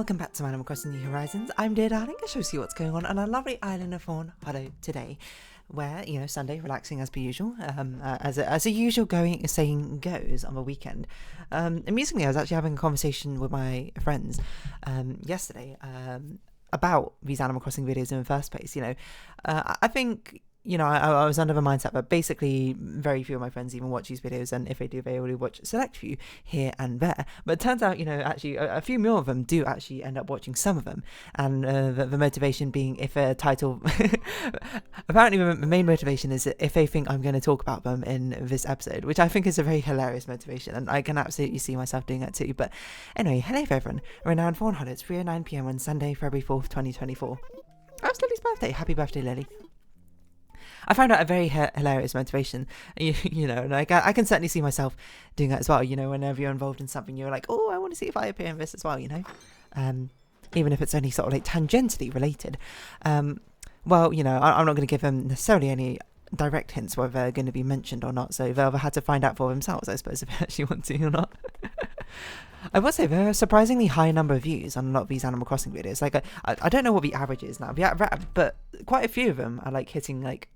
welcome back to Animal Crossing New Horizons. I'm Dear Darling. I shall see what's going on our lovely island of Fawnhollow today, where, you know, Sunday, relaxing as per usual, as a usual saying goes on the weekend. Amusingly, I was actually having a conversation with my friends yesterday about these Animal Crossing videos in the first place. You know, I think... You know, I was under the mindset that basically very few of my friends even watch these videos, and if they do, they only watch a select few here and there. But it turns out, you know, actually a few more of them do actually end up watching some of them, and the motivation being if a title... apparently the main motivation is if they think I'm going to talk about them in this episode, which I think is a very hilarious motivation, and I can absolutely see myself doing that too. But anyway, hello everyone, we're now in Fawnhollow. It's 3:09 PM on Sunday, February 4th, 2024. Oh, it's Lily's birthday. Happy birthday, Lily. I found out a very hilarious motivation, you know, like I can certainly see myself doing that as well. You know, whenever you're involved in something, you're like, oh, I want to see if I appear in this as well, you know, even if it's only sort of like tangentially related. Well, you know, I'm not going to give them necessarily any direct hints whether they're going to be mentioned or not, so they'll have to find out for themselves, I suppose, if they actually want to or not. I would say there are a surprisingly high number of views on a lot of these Animal Crossing videos. Like, I don't know what the average is now, but quite a few of them are like hitting like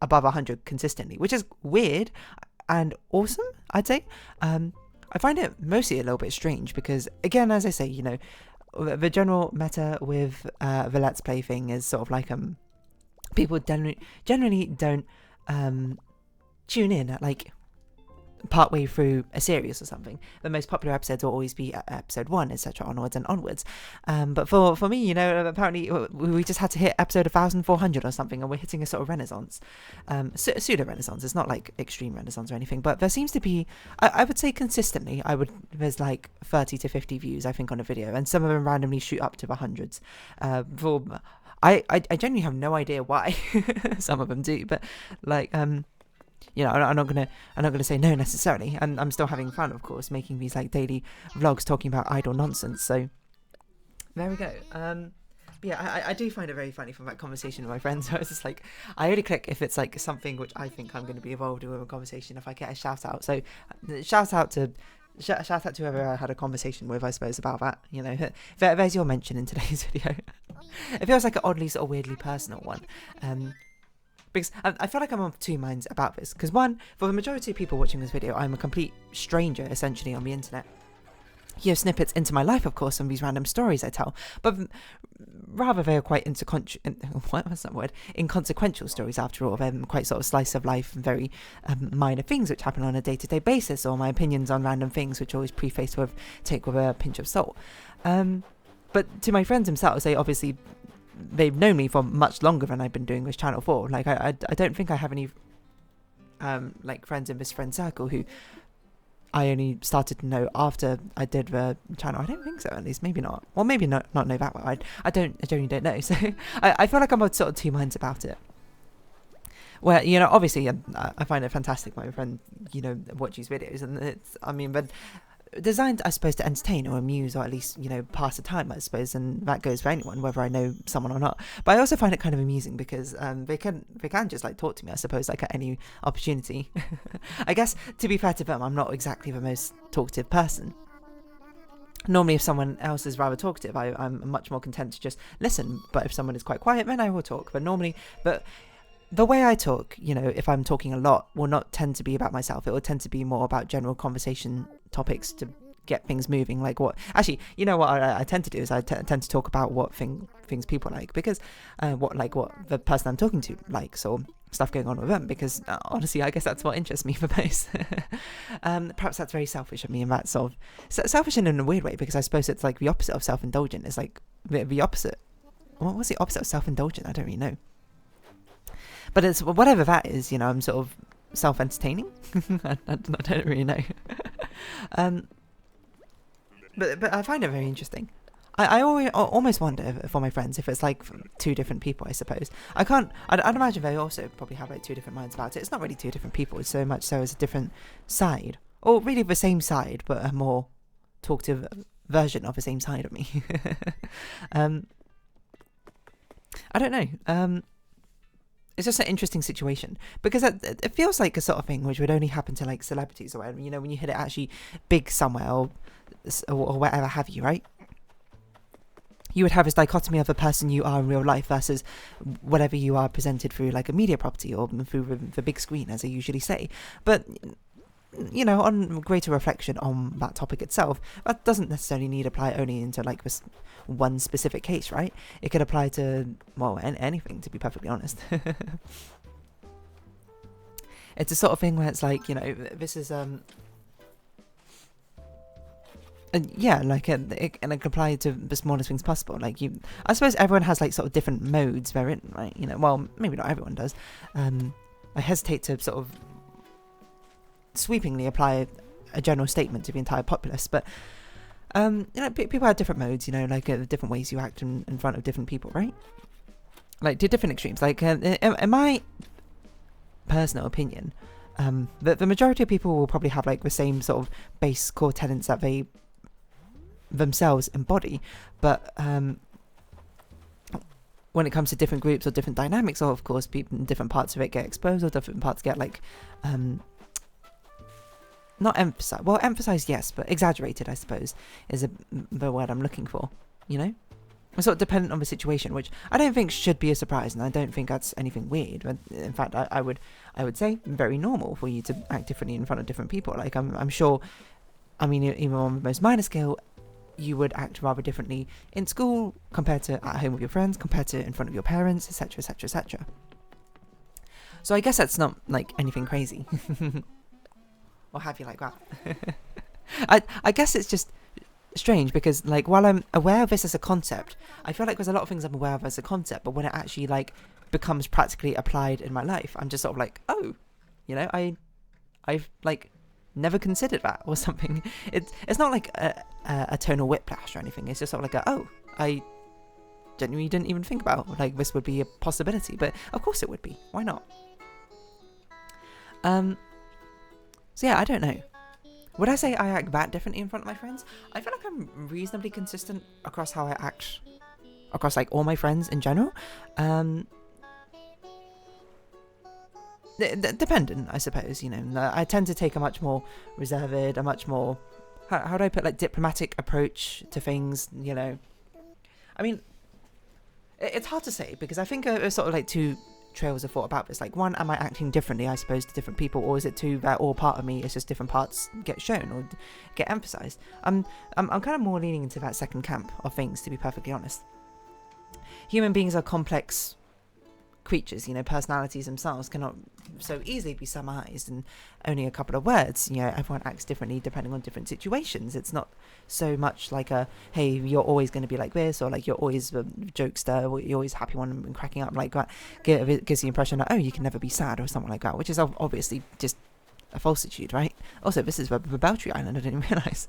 above 100 consistently, which is weird and awesome, I'd say. I find it mostly a little bit strange because, again, as I say, you know, the general meta with the Let's Play thing is sort of like people generally don't tune in at like partway through a series or something. The most popular episodes will always be episode 1, etc., onwards. But for me, you know, apparently we just had to hit episode 1400 or something, and we're hitting a sort of renaissance, pseudo renaissance. It's not like extreme renaissance or anything, but there seems to be, I would say consistently, there's like 30 to 50 views I think on a video, and some of them randomly shoot up to the hundreds. I genuinely have no idea why some of them do, but like you know, I'm not gonna say no necessarily, and I'm still having fun, of course, making these like daily vlogs talking about idle nonsense. So there we go. But yeah, I do find it very funny from that conversation with my friends. So it's just like I only click if it's like something which I think I'm going to be involved in with a conversation. If I get a shout out, so shout out to whoever I had a conversation with, I suppose, about that. You know, there's your mention in today's video. It feels like an oddly sort of weirdly personal one. Because I feel like I'm on two minds about this. Because one, for the majority of people watching this video, I'm a complete stranger, essentially, on the internet. You have snippets into my life, of course, from these random stories I tell. But rather, they are quite inconsequential stories, after all. They're quite sort of slice of life and very minor things which happen on a day-to-day basis, or my opinions on random things, which always preface with, take with a pinch of salt. But to my friends themselves, they've known me for much longer than I've been doing this channel for. Like, I don't think I have any like friends in this friend circle who I only started to know after I did the channel. I don't think so, at least. Maybe not. Well, maybe not know that well. I genuinely don't know. So I feel like I'm on sort of two minds about it. Well, you know, obviously I find it fantastic when my friend, you know, watches videos, and it's, I mean, but designed, I suppose, to entertain or amuse, or at least, you know, pass the time, I suppose, and that goes for anyone, whether I know someone or not. But I also find it kind of amusing because they can just like talk to me, I suppose, like at any opportunity. I guess, to be fair to them, I'm not exactly the most talkative person. Normally, if someone else is rather talkative, I'm much more content to just listen. But if someone is quite quiet, then I will talk. But the way I talk, you know, if I'm talking a lot, will not tend to be about myself. It will tend to be more about general conversation topics to get things moving. Like what, actually, you know what I tend to do is I tend to talk about what things people like, because what the person I'm talking to likes, or stuff going on with them, because honestly, I guess that's what interests me the most. Perhaps that's very selfish of me, and that's sort of selfish in a weird way, because I suppose it's like the opposite of self-indulgent. It's like the opposite. What's the opposite of self-indulgent? I don't really know. But it's whatever that is, you know, I'm sort of self-entertaining. I don't really know. But I find it very interesting. I almost wonder for my friends if it's like two different people, I suppose. I'd imagine they also probably have like two different minds about it. It's not really two different people, it's so much so as a different side. Or really the same side, but a more talkative version of the same side of me. I don't know. It's just an interesting situation, because it feels like a sort of thing which would only happen to like celebrities, or whatever, you know, when you hit it actually big somewhere, or whatever have you, right? you would have this dichotomy of a person you are in real life versus whatever you are presented through like a media property or through the big screen, as I usually say. But on greater reflection on that topic itself, that doesn't necessarily need apply only into like this one specific case, right? It could apply to, well, anything, to be perfectly honest. It's a sort of thing where it's like, this is and yeah, like it can apply to the smallest things possible. Like I suppose everyone has like sort of different modes they're in, right? Well, maybe not everyone does. I hesitate to sort of sweepingly apply a general statement to the entire populace, but people have different modes, like different ways you act in front of different people, right? Like to different extremes. Like in my personal opinion, the majority of people will probably have like the same sort of base core tenets that they themselves embody, but when it comes to different groups or different dynamics, or of course different parts of it get exposed, or different parts get like not emphasized, well, emphasized, yes, but exaggerated, I suppose, is the word I'm looking for, It's sort of dependent on the situation, which I don't think should be a surprise, and I don't think that's anything weird. But in fact, I would say very normal for you to act differently in front of different people. Like I'm sure, even on the most minor scale, you would act rather differently in school compared to at home with your friends, compared to in front of your parents, etc., etc., etc. So I guess that's not like anything crazy. Or have you like that? I guess it's just strange because like while I'm aware of this as a concept, I feel like there's a lot of things I'm aware of as a concept, but when it actually like becomes practically applied in my life, I'm just sort of like, oh, I've like never considered that or something. It's not like a tonal whiplash or anything. It's just sort of like I genuinely didn't even think about like this would be a possibility, but of course it would be. Why not? So yeah, I don't know. Would I say I act that differently in front of my friends? I feel like I'm reasonably consistent across how I act across like all my friends in general. Dependent, I suppose. I tend to take a much more reserved, a much more how do I put like diplomatic approach to things. It's hard to say because I think there's sort of like two trails of thought about this. Like, one, am I acting differently, I suppose, to different people, or is it two that all part of me, it's just different parts get shown or get emphasized? I'm kind of more leaning into that second camp of things, to be perfectly honest. Human beings are complex creatures, personalities themselves cannot so easily be summarized in only a couple of words. Everyone acts differently depending on different situations. It's not so much like hey, you're always going to be like this, or like you're always a jokester, or you're always happy one and cracking up like that. It gives the impression that, oh, you can never be sad or something like that, which is obviously just a falsitude, right? Also, this is the Beltry Island, I didn't realise.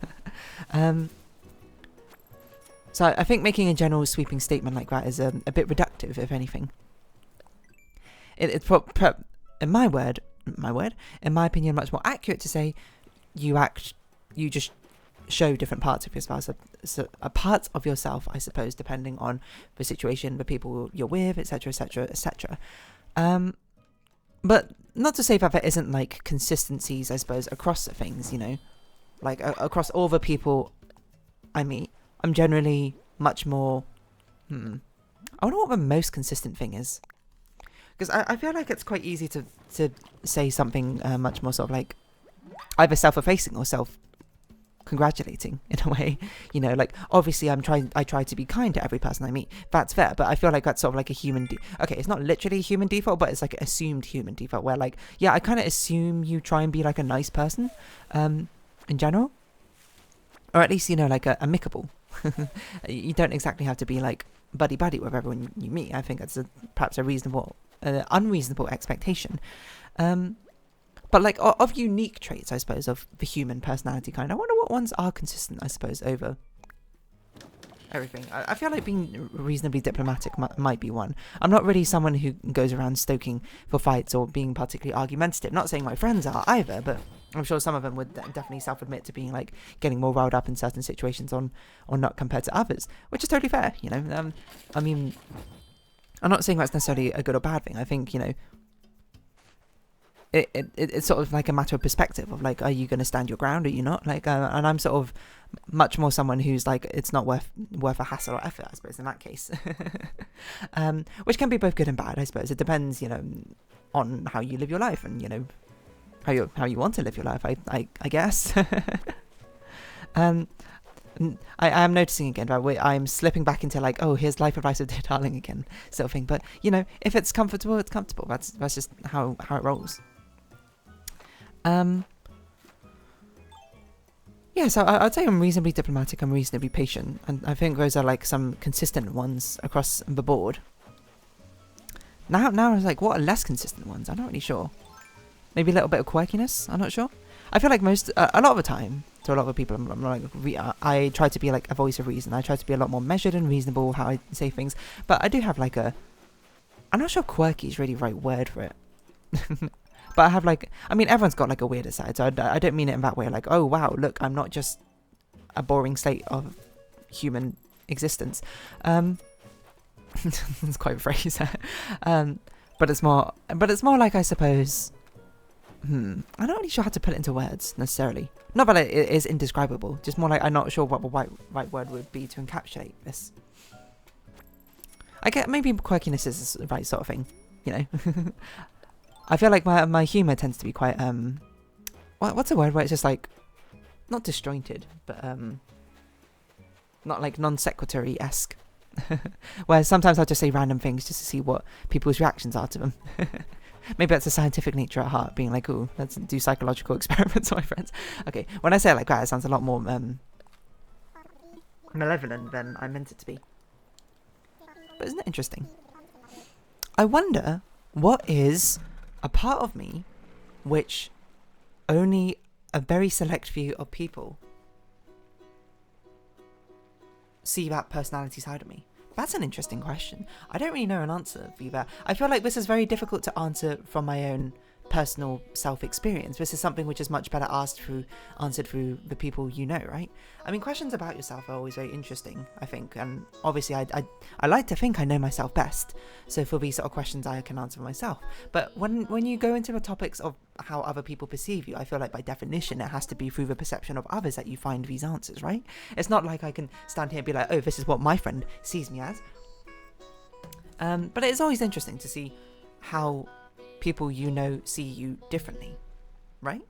So I think making a general sweeping statement like that is a bit reductive, if anything. It's in my opinion, much more accurate to say you just show different parts of yourself, parts of yourself, I suppose, depending on the situation, the people you're with, etc., etc., etc. But not to say that there isn't like consistencies, I suppose, across the things, like across all the people I meet, I'm generally much more. I wonder what the most consistent thing is. Because I feel like it's quite easy to say something much more sort of like either self-effacing or self-congratulating in a way. Like obviously I try to be kind to every person I meet. That's fair, but I feel like that's sort of like a human. Okay, it's not literally a human default, but it's like an assumed human default where like, yeah, I kind of assume you try and be like a nice person, in general, or at least like a amicable. You don't exactly have to be like buddy with everyone you meet. I think that's perhaps a reasonable. Unreasonable expectation, but like of unique traits, I suppose, of the human personality kind. I wonder what ones are consistent, I suppose, over everything. I feel like being reasonably diplomatic might be one. I'm not really someone who goes around stoking for fights or being particularly argumentative. Not saying my friends are either, but I'm sure some of them would definitely self-admit to being like getting more riled up in certain situations or not compared to others, which is totally fair. I'm not saying that's necessarily a good or bad thing. I think, it's sort of like a matter of perspective of like, are you going to stand your ground or you not? Like, and I'm sort of much more someone who's like, it's not worth a hassle or effort, I suppose, in that case. Which can be both good and bad, I suppose. It depends, you know, on how you live your life and, you know, how you want to live your life, I guess. I am noticing again, right, I'm slipping back into like, oh, here's life advice of Dear Darling again, sort of thing. But, you know, if it's comfortable, it's comfortable. That's just how it rolls. Yeah, so I'd say I'm reasonably diplomatic, I'm reasonably patient, and I think those are like some consistent ones across the board. Now I was like, what are less consistent ones? I'm not really sure. Maybe a little bit of quirkiness, I'm not sure. I feel like a lot of the time, to a lot of people, I'm like, I try to be like a voice of reason. I try to be a lot more measured and reasonable how I say things. But I do have like I'm not sure quirky is really the right word for it. But I have like, I mean, everyone's got like a weirder side. So I don't mean it in that way. Like, oh, wow, look, I'm not just a boring state of human existence. That's quite a phrase. But it's more like, I suppose, I'm not really sure how to put it into words necessarily. Not that it is indescribable, just more like I'm not sure what the right word would be to encapsulate this. I get maybe quirkiness is the right sort of thing, you know. I feel like my humour tends to be quite what's the word where it's just like not disjointed, but not like non sequitur-esque. Where sometimes I'll just say random things just to see what people's reactions are to them. Maybe that's a scientific nature at heart, being like, ooh, let's do psychological experiments with my friends. Okay, when I say it like that, it sounds a lot more malevolent than I meant it to be. But isn't it interesting? I wonder what is a part of me which only a very select few of people see that personality side of me. That's an interesting question. I don't really know an answer for that. I feel like this is very difficult to answer from my own personal self-experience. This is something which is much better answered through the people you know, right? I mean, questions about yourself are always very interesting, I think, and obviously I like to think I know myself best, so for these sort of questions I can answer for myself. But when you go into the topics of how other people perceive you, I feel like by definition it has to be through the perception of others that you find these answers, right? It's not like I can stand here and be like, oh, this is what my friend sees me as. But it's always interesting to see how people you know see you differently, right?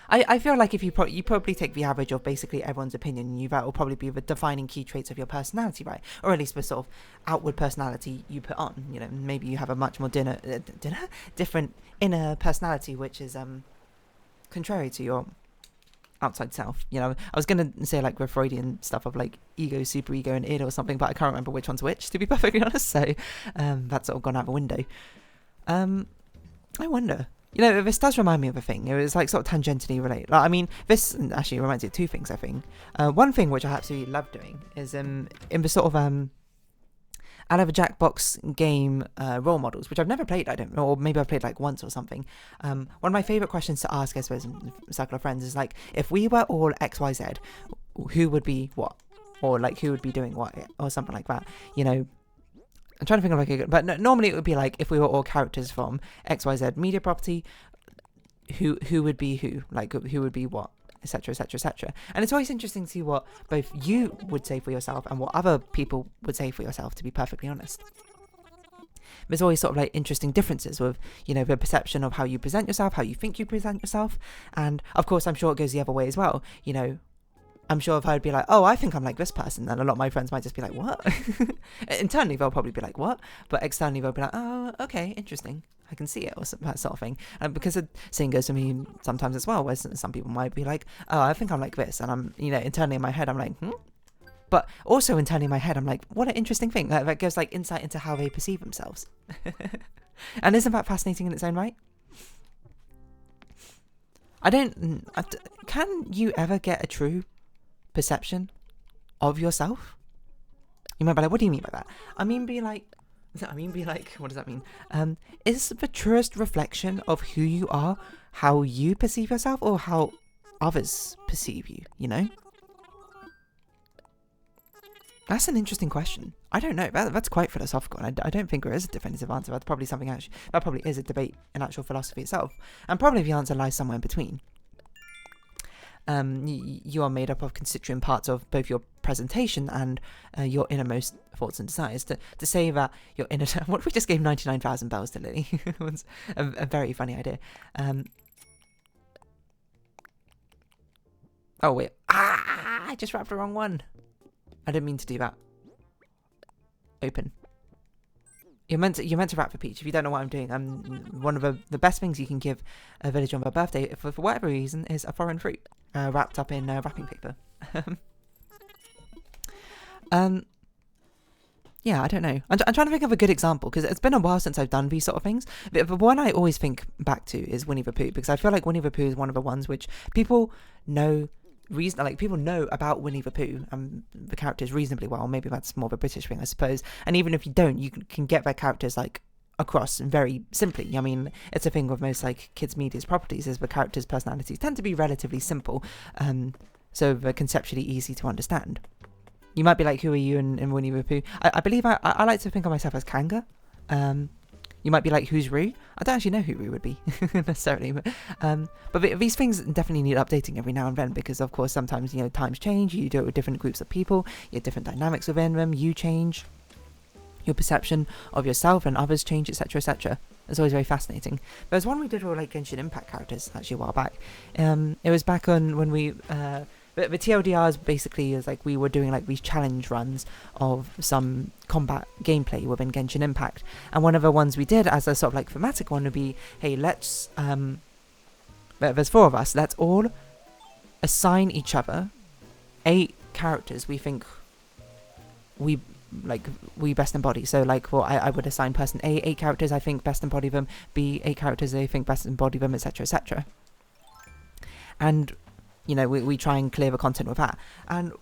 I feel like if you probably take the average of basically everyone's opinion, that will probably be the defining key traits of your personality, right? Or at least the sort of outward personality you put on. You know, maybe you have a much more different inner personality, which is contrary to your outside self. You know, I was gonna say like the Freudian stuff of like ego, superego, and id or something, but I can't remember which one's which, to be perfectly honest. So that's sort of gone out the window. I wonder. You know, this does remind me of a thing. It was like sort of tangentially related. Like, I mean, this actually reminds me of two things, I think. One thing which I absolutely love doing is in the sort of out of a Jackbox game role models, which I've never played, I don't know, or maybe I've played like once or something. One of my favourite questions to ask, I suppose, in a circle of friends is like, if we were all XYZ, who would be what? Or like, who would be doing what? Or something like that. You know, I'm trying to think of like a good, but no, normally it would be like if we were all characters from XYZ media property, who would be who? Like, who would be what? Etc, etc, etc. And it's always interesting to see what both you would say for yourself and what other people would say for yourself, to be perfectly honest. There's always sort of like interesting differences with, you know, the perception of how you present yourself, how you think you present yourself. And of course, I'm sure it goes the other way as well. You know, I'm sure if I would be like, oh, I think I'm like this person, then a lot of my friends might just be like, what? Internally, they'll probably be like, what? But externally, they'll be like, oh, okay, interesting. I can see it, or that sort of thing. Because the same goes to me sometimes as well, where some people might be like, oh, I think I'm like this. And I'm, you know, internally in my head, I'm like, But also internally in my head, I'm like, what an interesting thing. That gives like insight into how they perceive themselves. And isn't that fascinating in its own right? Can you ever get a true perception of yourself? You might be like, what do you mean by that? I mean, be like, what does that mean? Is the truest reflection of who you are how you perceive yourself, or how others perceive you, you know? That's an interesting question. I don't know. That's quite philosophical. And I don't think there is a definitive answer. That's probably something actually, that probably is a debate in actual philosophy itself. And probably the answer lies somewhere in between. You are made up of constituent parts of both your presentation and your innermost thoughts and desires. To say that your inner... What if we just gave 99,000 bells to Lily? It was a very funny idea. Oh, wait. I just wrapped the wrong one. I didn't mean to do that. Open. You're meant to wrap the peach. If you don't know what I'm doing, one of the best things you can give a villager on their birthday, for whatever reason, is a foreign fruit wrapped up in wrapping paper. Yeah, I don't know. I'm trying to think of a good example because it's been a while since I've done these sort of things. But the one I always think back to is Winnie the Pooh, because I feel like Winnie the Pooh is one of the ones which people know. People know about Winnie the Pooh and the characters reasonably well. Maybe that's more of a British thing, I suppose. And even if you don't, you can get their characters like across very simply. I mean, it's a thing with most like kids' media's properties is the characters' personalities tend to be relatively simple, so they're conceptually easy to understand. You might be like, who are you in Winnie the Pooh? I believe I like to think of myself as Kanga. You might be like, who's Roo? I don't actually know who Roo would be necessarily, but these things definitely need updating every now and then because, of course, sometimes times change. You do it with different groups of people. You have different dynamics within them. You change. Your perception of yourself and others change, etc., etc. It's always very fascinating. There's one we did with like Genshin Impact characters actually a while back. It was back on when we. The TLDRs basically is like we were doing like these challenge runs of some combat gameplay within Genshin Impact, and one of the ones we did as a sort of like thematic one would be, hey, let's there's 4 of us, let's all assign each other 8 characters we think we best embody. So like, well, I would assign person A 8 characters I think best embody them, B 8 characters I think best embody them, etc., etc. And we try and clear the content with that. And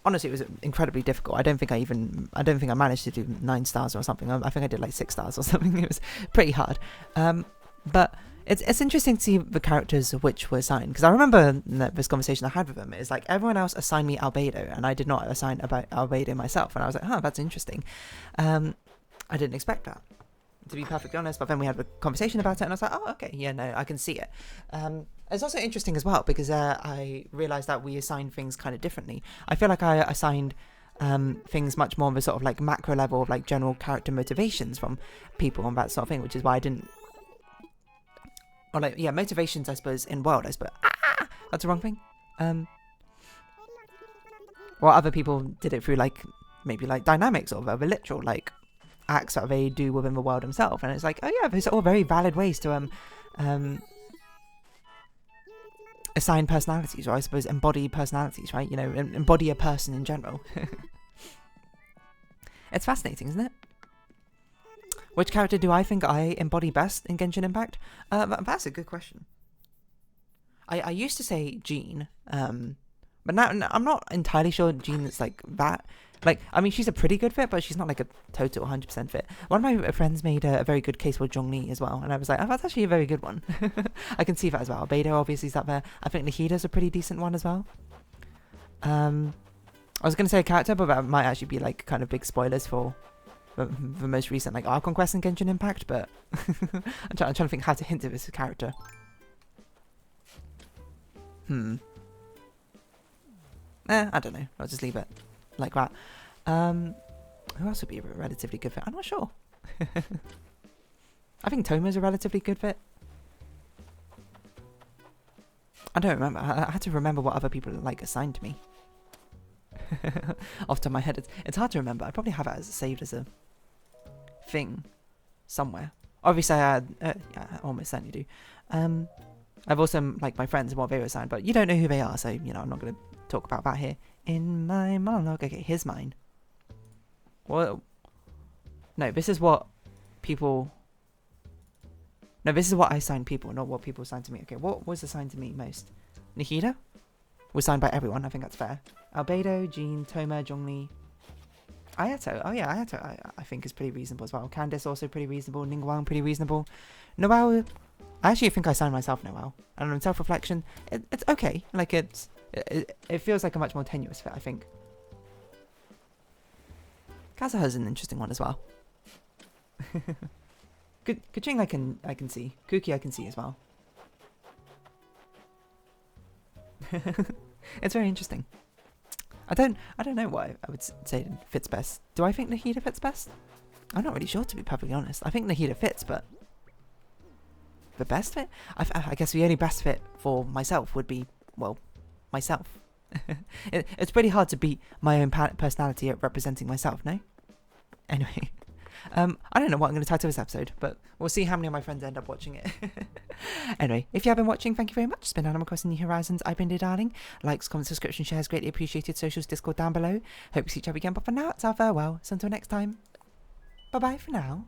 honestly, it was incredibly difficult. I don't think I managed to do 9 stars or something. I think I did like 6 stars or something. It was pretty hard. But it's interesting to see the characters which were assigned. Because I remember this conversation I had with them. It's like everyone else assigned me Albedo, and I did not assign Albedo myself. And I was like, that's interesting. I didn't expect that, to be perfectly honest. But then we had a conversation about it, and I was like, oh, okay, yeah, no, I can see it. It's also interesting as well because I realised that we assigned things kind of differently. I feel like I assigned things much more of a sort of like macro level of like general character motivations from people and that sort of thing, which is why I didn't. Or like, yeah, motivations, I suppose, in world, I suppose. That's the wrong thing. Well, other people did it through like maybe like dynamics or the literal like acts that they do within the world themselves, and it's like, oh yeah, these are all very valid ways to assign personalities, or I suppose embody personalities, right? Embody a person in general. It's fascinating, isn't it? Which character do I think I embody best in Genshin Impact? That's a good question. I used to say Jean, but now I'm not entirely sure Jean is like that. Like, I mean, she's a pretty good fit, but she's not like a total 100% fit. One of my friends made a very good case for Zhongli as well, and I was like, oh, that's actually a very good one. I can see that as well. Beidou obviously is up there. I think Nahida's a pretty decent one as well. I was going to say a character, but that might actually be like kind of big spoilers for the most recent like Archon Quest and Genshin Impact, but I'm trying to think how to hint at this character. I don't know. I'll just leave it like that. Who else would be a relatively good fit? I'm not sure. I think Toma's a relatively good fit. I don't remember. I had to remember what other people like assigned to me. Off the top of my head, it's hard to remember. I probably have it saved as a thing somewhere. Obviously, I almost certainly do. I've also like my friends and what they were assigned, but you don't know who they are, so I'm not going to talk about that here in my monologue. Okay, here's mine. Well, no, this is what people. No, this is what I assigned people, not what people assigned to me. Okay, what was assigned to me most? Nahida was signed by everyone. I think that's fair. Albedo, Jean, Toma, Zhongli. Ayato. Oh yeah, Ayato I think is pretty reasonable as well. Candice also pretty reasonable. Ningguang pretty reasonable. Noelle, I actually think I signed myself Noelle. And on self-reflection, it's okay. Like it feels like a much more tenuous fit, I think. Kazuha is an interesting one as well. Kuching I can see. Kuki I can see as well. It's very interesting. I don't know why I would say it fits best. Do I think Nahida fits best? I'm not really sure, to be perfectly honest. I think Nahida fits, but the best fit? I guess the only best fit for myself would be, well, myself. It's pretty hard to beat my own personality at representing myself, no? Anyway, I don't know what I'm going to title this episode, but we'll see how many of my friends end up watching it. Anyway, if you have been watching, thank you very much. It's been Animal Crossing New Horizons. I've been Dear Darling. Likes, comments, subscription, shares, greatly appreciated. Socials, Discord down below. Hope to see each other again, but for now, it's our farewell. So until next time, bye-bye for now.